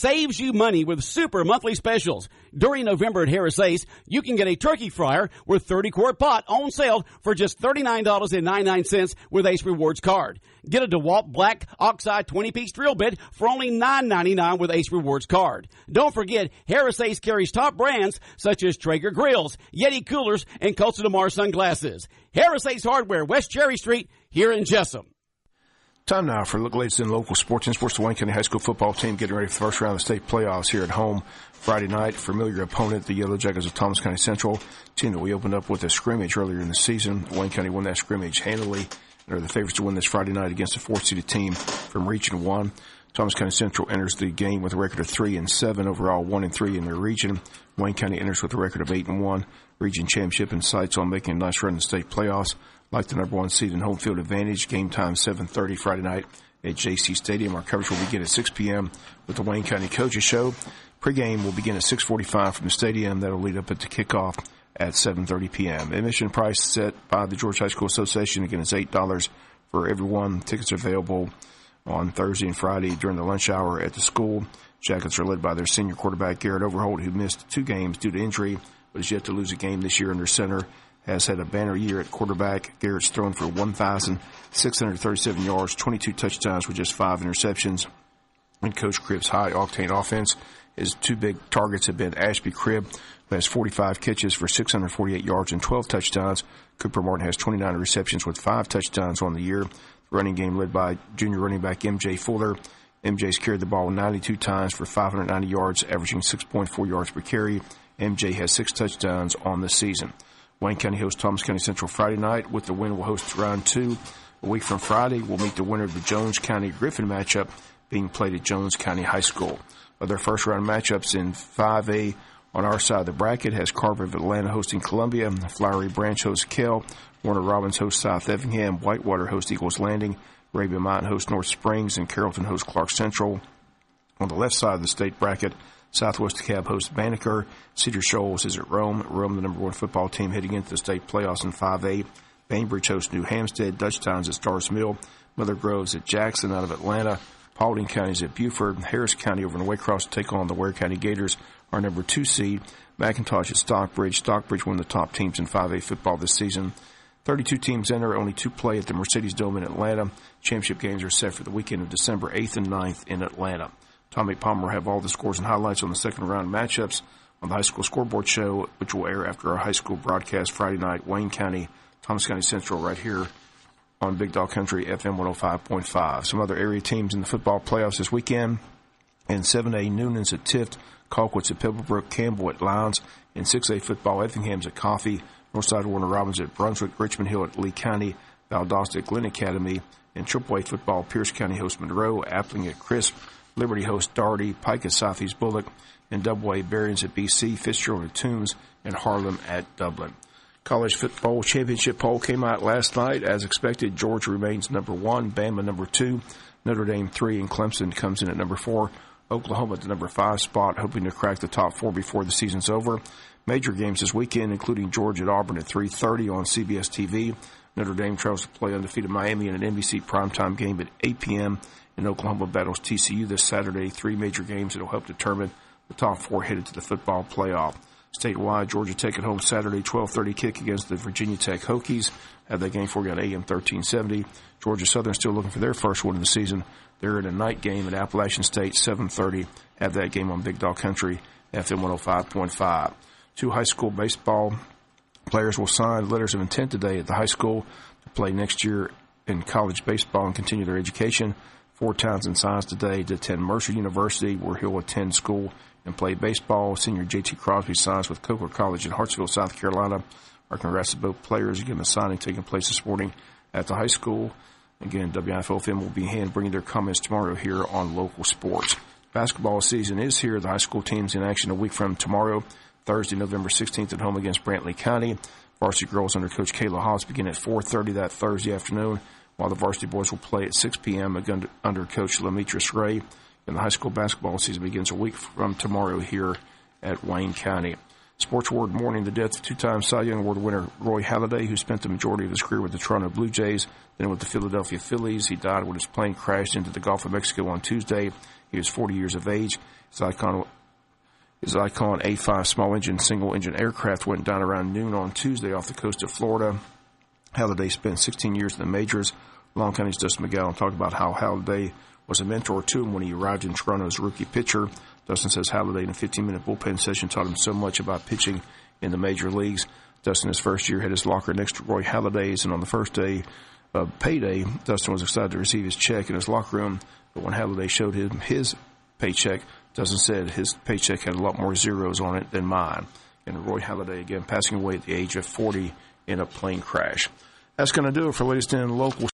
saves you money with super monthly specials. During November at Harris Ace, you can get a turkey fryer with 30-quart pot on sale for just $39.99 with Ace Rewards card. Get a DeWalt Black Oxide 20-piece drill bit for only $9.99 with Ace Rewards card. Don't forget, Harris Ace carries top brands such as Traeger grills, Yeti coolers, and Costa de Mar sunglasses. Harris Ace Hardware, West Cherry Street, here in Jesup. Time now for look latest in local sports. In sports, the Wayne County High School football team getting ready for the first round of the state playoffs here at home Friday night. Familiar opponent, the Yellow Jackets of Thomas County Central, team that we opened up with a scrimmage earlier in the season. Wayne County won that scrimmage handily and are the favorites to win this Friday night against a fourth-seeded team from Region 1. Thomas County Central enters the game with a record of 3-7 overall, 1-3 in their region. Wayne County enters with a record of 8-1. Region championship and sights on making a nice run in the state playoffs. Like the number one seed in home field advantage. Game time 7:30 Friday night at JC Stadium. Our coverage will begin at 6 p.m. with the Wayne County Coaches Show. Pregame will begin at 6:45 from the stadium. That will lead up at the kickoff at 7:30 p.m. Admission price set by the Georgia High School Association. Again, it's $8 for everyone. Tickets are available on Thursday and Friday during the lunch hour at the school. Jackets are led by their senior quarterback, Garrett Overholt, who missed 2 games due to injury, but is yet to lose a game this year under center. Has had a banner year at quarterback. Garrett's thrown for 1,637 yards, 22 touchdowns with just 5 interceptions. And Coach Cribb's high-octane offense, his 2 big targets have been Ashby Cribb, who has 45 catches for 648 yards and 12 touchdowns. Cooper Martin has 29 receptions with 5 touchdowns on the year. The running game led by junior running back M.J. Fuller. MJ's carried the ball 92 times for 590 yards, averaging 6.4 yards per carry. MJ has 6 touchdowns on the season. Wayne County hosts Thomas County Central Friday night. With the win, we'll host round 2. A week from Friday, we'll meet the winner of the Jones County-Griffin matchup being played at Jones County High School. Other first-round matchups in 5A on our side of the bracket has Carver of Atlanta hosting Columbia, Flowery Branch hosts Kell, Warner Robins hosts South Effingham, Whitewater hosts Eagles Landing, Arabia Mountain hosts North Springs, and Carrollton hosts Clark Central. On the left side of the state bracket, Southwest DeKalb hosts Banneker. Cedar Shoals is at Rome. Rome, the number 1 football team, heading into the state playoffs in 5A. Bainbridge hosts New Hampstead. Dutchtown's at Stars Mill. Mother Grove's at Jackson out of Atlanta. Paulding County's at Buford. Harris County over in Waycross to take on the Ware County Gators, our number 2 seed. McIntosh at Stockbridge. Stockbridge one of the top teams in 5A football this season. 32 teams enter, only 2 play at the Mercedes Dome in Atlanta. Championship games are set for the weekend of December 8th and 9th in Atlanta. Tommy Palmer will have all the scores and highlights on the second round matchups on the High School Scoreboard Show, which will air after our high school broadcast Friday night. Wayne County, Thomas County Central, right here on Big Dog Country FM 105.5. Some other area teams in the football playoffs this weekend. In 7A, Noonan's at Tift, Colquitt's at Pebblebrook, Campbell at Lowndes. In 6A football, Effingham's at Coffee, Northside Warner Robins at Brunswick, Richmond Hill at Lee County, Valdosta at Glen Academy. In AAA football, Pierce County hosts Monroe, Appling at Crisp, Liberty hosts Doherty, Pike at Southeast Bullock, and AA Berrien's at BC, Fitzgerald at Toombs, and Harlem at Dublin. College football championship poll came out last night. As expected, Georgia remains number 1, Bama number 2, Notre Dame 3, and Clemson comes in at number 4. Oklahoma at the number 5 spot, hoping to crack the top 4 before the season's over. Major games this weekend, including Georgia at Auburn at 3:30 on CBS TV. Notre Dame travels to play undefeated Miami in an NBC primetime game at 8 p.m., and Oklahoma battles TCU this Saturday. 3 major games that will help determine the top 4 headed to the football playoff. Statewide, Georgia Tech at home Saturday, 12:30 kick against the Virginia Tech Hokies. Have that game for you on AM 1370. Georgia Southern still looking for their first win of the season. They're in a night game at Appalachian State, 7:30. Have that game on Big Dog Country, FM 105.5. 2 high school baseball players will sign letters of intent today at the high school to play next year in college baseball and continue their education. 4 Townsend signs today to attend Mercer University, where he'll attend school and play baseball. Senior J.T. Crosby signs with Coker College in Hartsville, South Carolina. Our congrats to both players. Again, the signing taking place this morning at the high school. Again, WIFO-FM will be bringing their comments tomorrow here on Local Sports. Basketball season is here. The high school team's in action a week from tomorrow, Thursday, November 16th at home against Brantley County. Varsity girls under Coach Kayla Haas begin at 4:30 that Thursday afternoon, while the varsity boys will play at 6 p.m. under Coach Lametris Ray. And the high school basketball season begins a week from tomorrow here at Wayne County. Sports Award mourning the death of two-time Cy Young Award winner Roy Halladay, who spent the majority of his career with the Toronto Blue Jays, then with the Philadelphia Phillies. He died when his plane crashed into the Gulf of Mexico on Tuesday. He was 40 years of age. His Icon A5 small-engine, single-engine aircraft went down around noon on Tuesday off the coast of Florida. Halladay spent 16 years in the majors. Long County's Dustin McGowan talked about how Halladay was a mentor to him when he arrived in Toronto as a rookie pitcher. Dustin says Halladay in a 15-minute bullpen session taught him so much about pitching in the major leagues. Dustin, his first year, had his locker next to Roy Halladay's, and on the first day of payday, Dustin was excited to receive his check in his locker room. But when Halladay showed him his paycheck, Dustin said his paycheck had a lot more zeros on it than mine. And Roy Halladay, again, passing away at the age of 40 in a plane crash. That's going to do it for latest in local